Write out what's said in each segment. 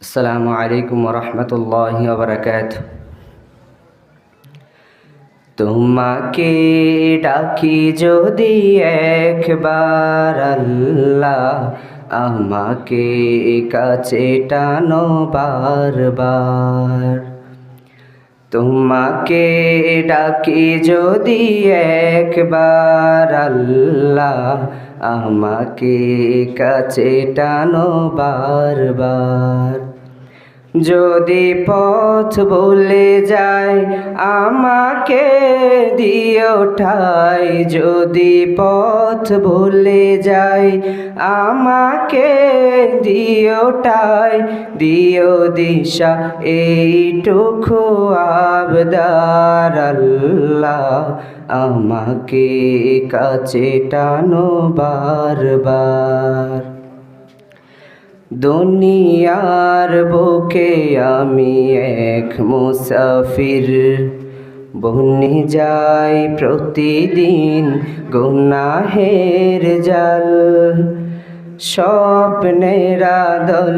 আসসালামু আলাইকুম রহমতুল্লাহি ওয়া বারাকাতুহু। তোমাকে ডাকি যদি একবার আল্লাহ, আমাকে কাছে টানো বারবার। তোমাকে ডাকি যদি একবার আল্লাহ, আমাকে কাছে টানো বারবার। যদি পথ ভুলে যায় আমাকে দিও ঠাই, যদি পথ ভুলে যায় আমাকে দিও ঠাই, দিও দিশা এইটুকু আবদার আল্লাহ, আমাকে কাছে টানো বারবার। দুনিয়ার বুকে আমি এক মুসাফির, বনে যাই প্রতিদিন গুনাহের জাল। স্বপ্নেরা দল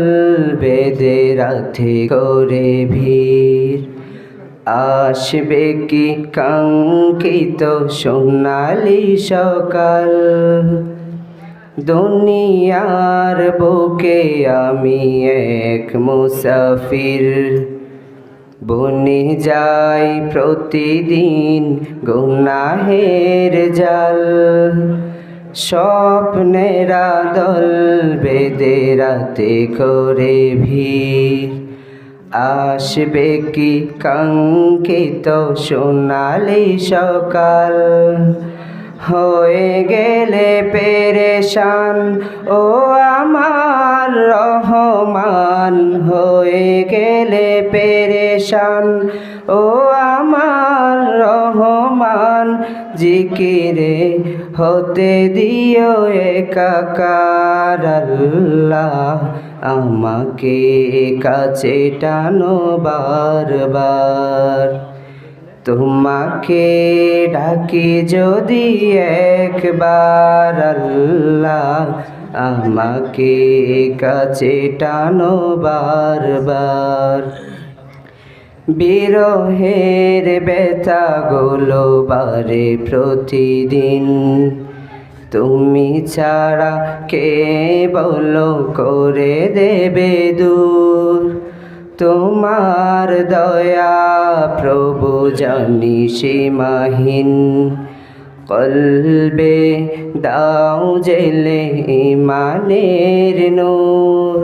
বেঁধে রাতে করে ভিড়, আসবে কি কাঙ্ক্ষিত সোনালি সকাল। দুনিয়ার বুকে আমি এক মুসাফির, বনে যাই প্রতিদিন গুনাহের জাল। স্বপ্নেরা দল বেঁধে রাতে করে ভিড়, আসবে কি কাঙ্ক্ষিত সোনালি সকাল। হয়ে গেলে পেরেশান ও আমার রহমান, হয়ে গেলে পেরেশান ও আমার রহমান। জিকিরে হতে দিও একাকার আল্লাহ, আমাকে কাছে টানো বারবার। তোমাকে ডাকি যদি একবার আল্লাহ, আমাকে কাছে টানো বারবার। বিরহের ব্যথাগুলো বারে প্রতিদিন, তুমি ছাড়া কে বলো করে দেবে দূর। তোমার দয়া প্রভু জানি সীমাহীন, কলবে দাও জেলে ইমানের নূর।